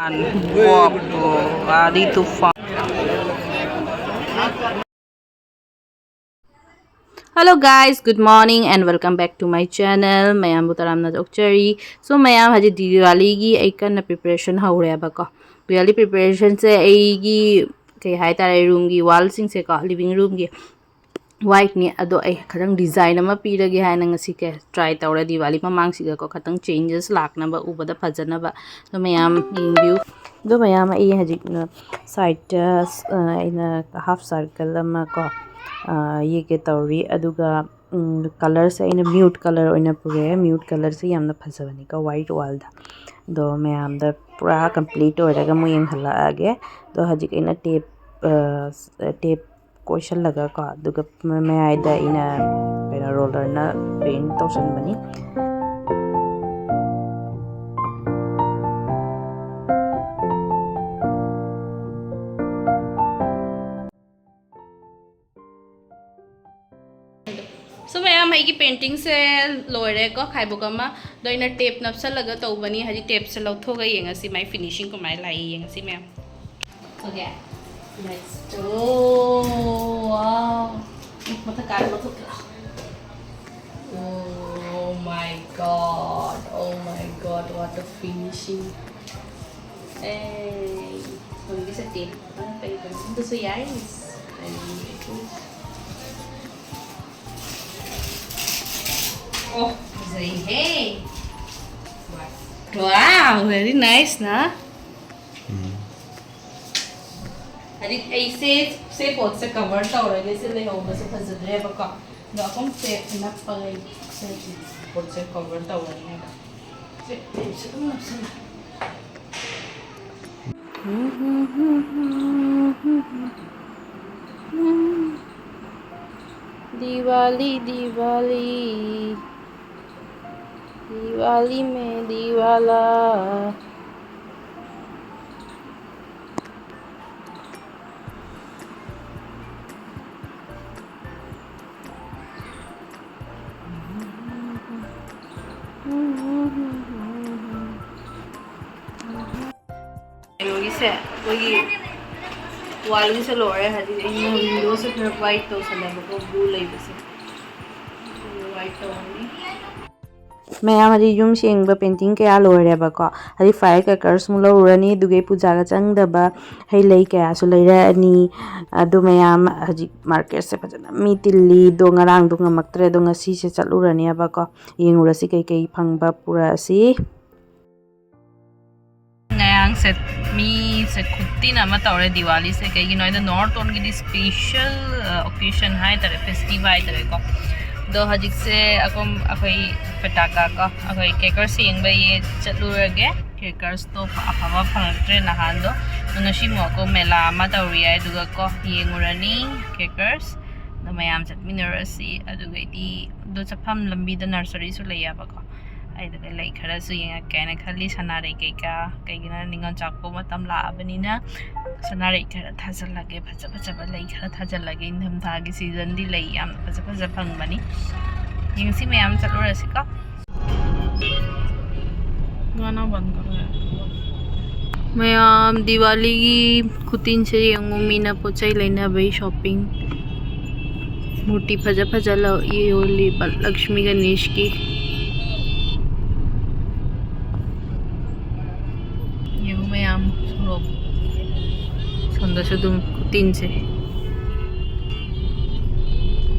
Ready to farm. Hello guys, good morning and welcome back to my channel. Mayam butaramna dokchari. So mayam haji Diwali gi aikan preparation haure ba ko. Diwali preparation se ai gi kai hai tare room gi wall sing se ko living room gi white ni ado ai khadang design ama pirage haina ngasi ke try tawra Diwali mamang siga ko khatang changes lakna ba ubada phajana ba so mayam view do mayam ai haji side ina half circle ama ko ye ke tawri aduga color se ina mute color oina pure mute color se yamna phajabani ka white wall da do mayam da pura complete oraga mo yeng hala age do haji ina tape question laga ka duga may aida ina pera roller na paint tawsan bani so mayam hai ki painting se loire ko khaibu kama do ina tape napsa laga tawbani haji tape se lawthoga yenga si my finishing ko mai lai yenga si mayam okay let's do wow mata kar mata oh my god what a finishing hey so this is a tape paper this is yes oh say hey wow very nice na Hadi ऐसे pot से cover तौर जैसे ले हो बस फजदरे बका दो अपन से ना पगई से pot से cover तौर नहीं से तुम ना से दिवाली दिवाली दिवाली में दिवाला वही वाल से लोरे हजी विंडो से फिर वाइट तो सलेबको ब्लू लेबे से वाइट तो मैम हजी यूम सेंग पेंटिंग क्या लोरे बको हजी फायर क्रैकर्स मु लौरनी दुगे पूजा का चंगदबा है लई क्या सु लैरानी अदु मैम हजी मार्केट से फजना मी तिल्ली दो ngarang दो ngamaktरे दो ngasi से चलुरनी बको येंगुरसी कई कई फंगबा पूरा सी Ngayang set me set kutti nama tawre Diwali se kaya gino ida north on gidi special occasion hai tare festive hai tare ko do hajik se akom akai petaka ka akai crackers yeng ba ye chatlu rage crackers to apawa phangtre nahan do ngashi mo ko mela ma tawri ai duga ko yengurani crackers do mayam chat minerasi aduga di do chapam lambi da nursery su leya ba ko ai da lai khara su yenga kaina khali sanare kai ka kai gina ningon chakpo matam la abanina sanare khara thajal lage phaja phaja ba lai khara thajal lage indham tha gi season di lai yam phaja phaja phang bani yeng si mayam chalura sika gana ban karo mayam Diwali gi khutin se yengu mina pochai leina bai shopping मूर्ति फजा फजा लो ये होली लक्ष्मी गणेश की ma'am sonda sa dum kutin se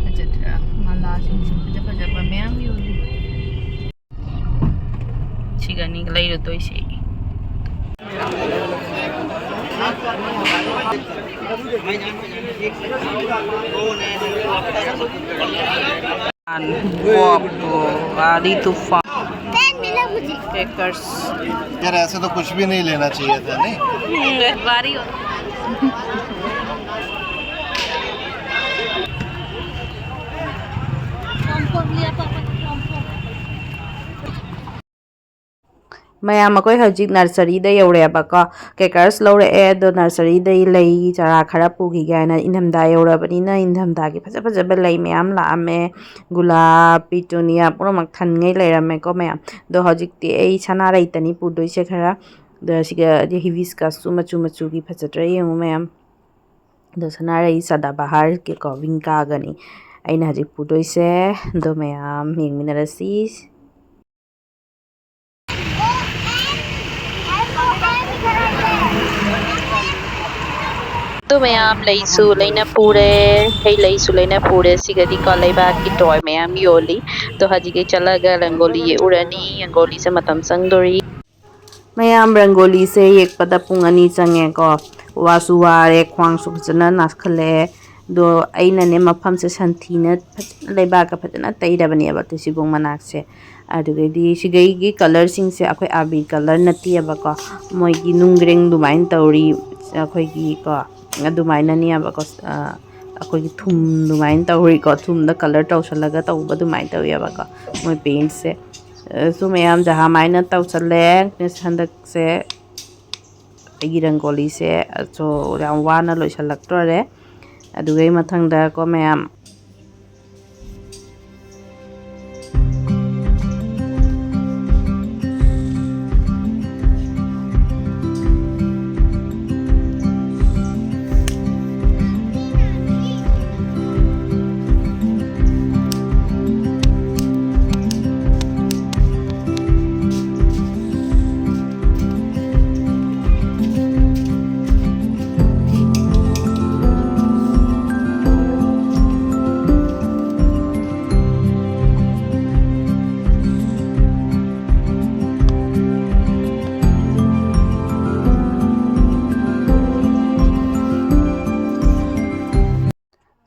ajatra mala sing sing pa jaba ma'am yuli chigani lai ro toy se ready to farm crackers यार ऐसे तो कुछ भी नहीं लेना चाहिए था नहीं बारी हो मैम अकोई हजिक नर्सरी दा यौरेबको crackers लौरे दो नर्सरी दा लई चरा खरा पुगी गायना इंधमदा यौरबनिना इंधमदा की फजा फजा लई मैम लामे गुलाब पिटूनिया पुरो मक थनगै लेरमे को मैम दो हजिक ते ए सना रैतनी पुदोइसे खरा ꯗ ꯁꯤꯒ ꯍꯤꯕꯤꯁꯀꯁꯁꯨ ꯃꯆꯨ ꯃꯆꯨꯒꯤ ꯐꯖꯗ꯭ꯔꯥ ꯌꯦꯡꯉꯨ ꯃꯌꯥꯝ ꯑꯗꯣ ꯁꯅꯥꯔꯩ ꯁꯗꯥꯕꯍꯥꯔ ꯀꯣ ꯋꯤꯡ ꯀꯥꯒꯅꯤ ꯑꯩꯅ ꯍꯧꯖꯤꯛ ꯄꯨꯗꯣꯏꯁꯦ ꯑꯗꯣ ꯃꯌꯥꯝ ꯌꯦꯡꯃꯤꯟꯅꯔꯁꯤ तो मैम लईसु लेना पूरे हे लईसु लेना पूरे सिगदी को लेबा की टॉय मैम योली तो हजी के चला गया रंगोली ये उड़ानी रंगोली से मतम संगदोरी मैम रंगोली से एक पदा पुंग अनी चंगे को वासु वारे ख्वांग सु फजना नासखले दो अइनने मफम से संथीना लेबा का फजना तैरबनेबा तो सिबुंग मनाक से अदुगेदी सिगैगी कलर सिंग से अखोय आबी कलर नतियबा को मोयगी नुंग्रेंग दुमाइन तौरी अखोयगी को ꯑꯗꯨꯃꯥꯏꯅꯅꯦꯕꯀꯣ ꯑꯩꯈꯣꯏꯒꯤ ꯊꯨꯝ ꯑꯗꯨꯃꯥꯏꯅ ꯇꯧꯔꯤꯀꯣ ꯊꯨꯝꯗ ꯀꯂꯔ ꯇꯧꯁꯜꯂꯒ ꯇꯧꯕ ꯑꯗꯨꯃꯥꯏꯅ ꯇꯧꯋꯦꯕꯀꯣ ꯃꯣꯏ ꯄꯦꯟꯠꯁꯦ ꯁꯨ ꯃꯌꯥꯝ ꯖꯍꯥꯃꯥꯏꯅ ꯇꯧꯁꯜꯂꯦ ꯍꯟꯗꯛꯁꯦ ꯑꯩꯒꯤ ꯔꯪꯒꯣꯂꯤꯁꯦ ꯌꯥꯝ ꯋꯥꯅ ꯂꯣꯏꯁꯜꯂꯛꯇꯣꯔꯦ ꯑꯗꯨꯒꯩ ꯃꯊꯪꯗꯀꯣ ꯃꯌꯥꯝ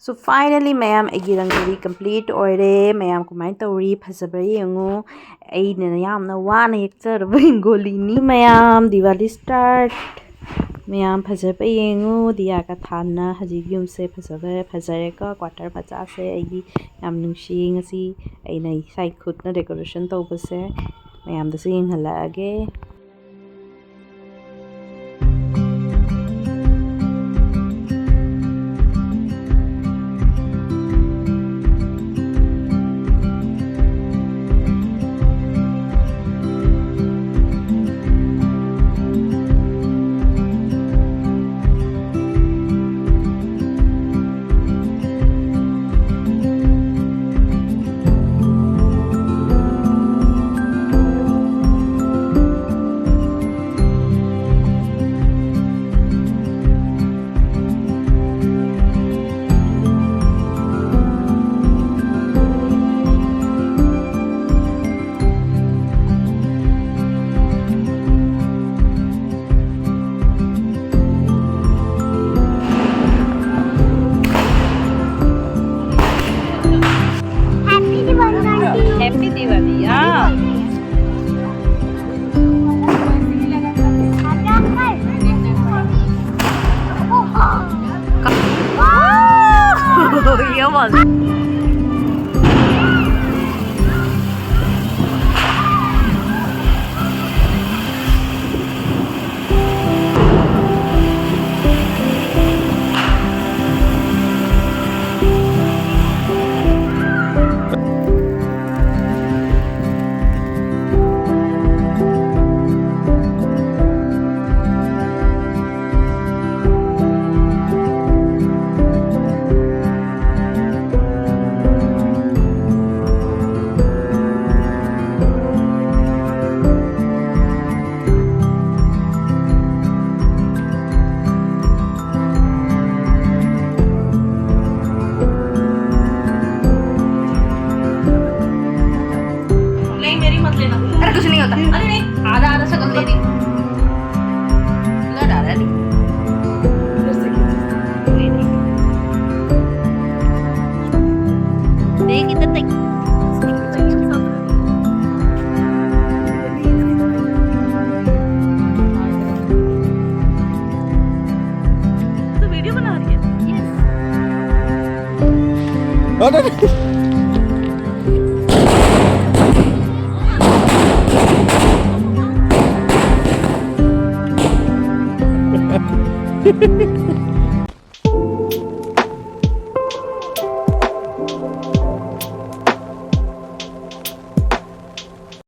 So finally मैम एगी रंगोली कंप्लीट ओरे मैम कमाइन तौरी फजबर येंगो अइने यामना वाना येक्चरब रंगोलीनी मैम दिवाली स्टार्ट मैम फजबर येंगो दिया का थाना हजिक युम से फजबर फजरे का क्वार्टर मचा से एगी याम नुंसी ngasi अइना साइ खुदना डेकोरेशन तौबसे मैम दसे येंहलागे Happy Diwali. Ah. Oh, iya mas. अरे नहीं आधा आधा शक्ल दे दी लड़ा रहा नहीं देख इधर देख तो वीडियो बना रही है यस Ha ha ha.